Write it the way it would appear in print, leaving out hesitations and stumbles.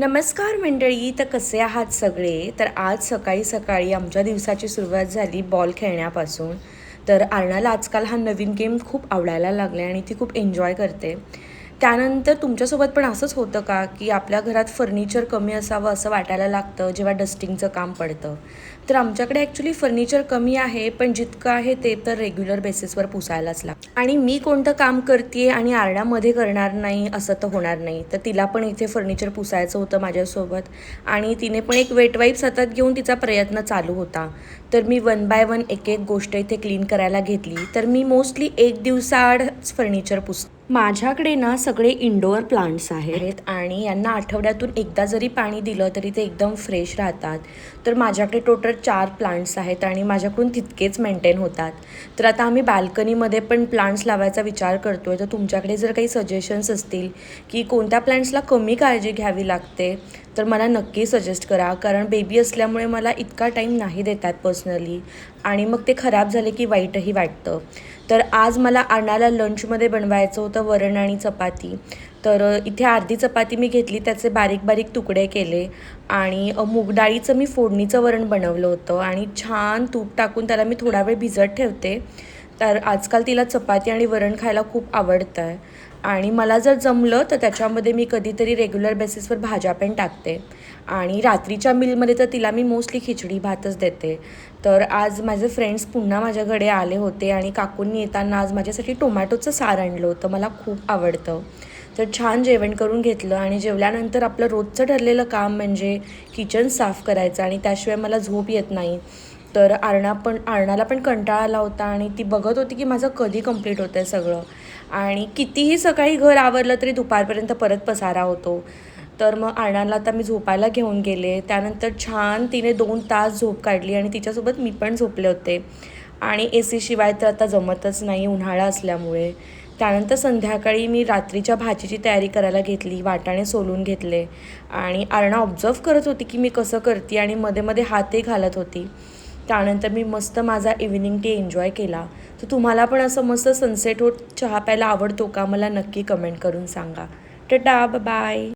नमस्कार मंडळी. तर कसे आहात सगळे? तर आज सकाळी सकाळी आमच्या दिवसाची सुरुवात झाली बॉल खेळण्यापासून. तर आरणाला आजकाल हा नवीन गेम खूप आवडायला लागला आणि ती खूप एन्जॉय करते. त्यानंतर तुमच्यासोबत पण असंच होतं का की आपल्या घरात फर्निचर कमी असावं असं वाटायला लागतं जेव्हा डस्टिंगचं काम पडतं? तर आमच्याकडे ॲक्च्युली फर्निचर कमी आहे, पण जितकं आहे ते तर रेग्युलर बेसिसवर पुसायलाच लागतं. आणि मी कोणतं काम करते आणि आरडामध्ये करणार नाही असं तर होणार नाही. तर तिला पण इथे फर्निचर पुसायचं होतं माझ्यासोबत आणि तिने पण एक वेट वाईप्स हातात घेऊन तिचा प्रयत्न चालू होता. तर मी वन बाय वन एक एक गोष्ट इथे क्लीन करायला घेतली. तर मी मोस्टली एक दिवसाआडच फर्निचर पुसते. माझ्याकडे ना सगळे इंडोअर प्लांट्स आहेत आणि यांना आठवड्यातून एकदा जरी पाणी दिलं तरी ते एकदम फ्रेश राहतात. तर माझ्याकडे टोटल 4 प्लांट्स आहेत आणि माझ्याकडून तितकेच मेंटेन होतात. तर आता आम्ही बाल्कनीमध्ये पण प्लांट्स लावायचा विचार करतो आहे. तर तुमच्याकडे जर काही सजेशन्स असतील की कोणत्या प्लांट्सला कमी काळजी घ्यावी लागते तर मला नक्की सजेस्ट करा. कारण बेबी असल्यामुळे मला इतका टाईम नाही देतात पर्सनली आणि मग ते खराब झाले की वाईटही वाटतं. तर आज मला आणाला लंचमध्ये बनवायचं होतं वरण आणि चपाती. तर इथे अर्धी चपाती मी घेतली, त्याचे बारीक बारीक तुकडे केले आणि मूग डाळीचं मी फोडणीचं वरण बनवलं होतं आणि छान तूप टाकून त्याला मी थोडा वेळ भिजत ठेवते. तर आजकाल तिला चपाती आणि वरण खायला खूप आवडतं आहे आणि मला जर जमलं तर त्याच्यामध्ये मी कधीतरी रेग्युलर बेसिसवर भाज्या पण टाकते आणि रात्रीच्या मीलमध्ये तर तिला मी मोस्टली खिचडी भातच देते. तर आज माझे फ्रेंड्स पुन्हा माझ्याकडे आले होते आणि काकूंनी येताना आज माझ्यासाठी टोमॅटोचं सार आणलं होतं. मला खूप आवडतं. तर छान जेवण करून घेतलं आणि जेवल्यानंतर आपलं रोजचं ठरलेलं काम म्हणजे किचन साफ करायचं आणि त्याशिवाय मला झोप येत नाही. तर आरणाला पण कंटाळा आला होता आणि ती बघत होती की माझं कधी कंप्लीट होतं आहे सगळं आणि कितीही सकाळी घर आवरलं तरी दुपारपर्यंत परत पसारा होतो. तर मग आरणाला आता मी झोपायला घेऊन गेले. त्यानंतर छान तिने 2 तास झोप काढली आणि तिच्यासोबत मी पण झोपले होते आणि ए सीशिवाय तर आता जमतच नाही उन्हाळा असल्यामुळे. त्यानंतर संध्याकाळी मी रात्रीच्या भाजीची तयारी करायला घेतली. वाटाणे सोलून घेतले आणि आरणा ऑब्झर्व करत होती की मी कसं करते आणि मध्ये मध्ये हातही घालत होती. त्यानंतर मी मस्त माझा इव्हिनिंग टी एन्जॉय केला. तर तुम्हाला पण असं मस्त सनसेट होत चहा प्यायला आवडतो का? मला नक्की कमेंट करून सांगा. टाटा, बाय.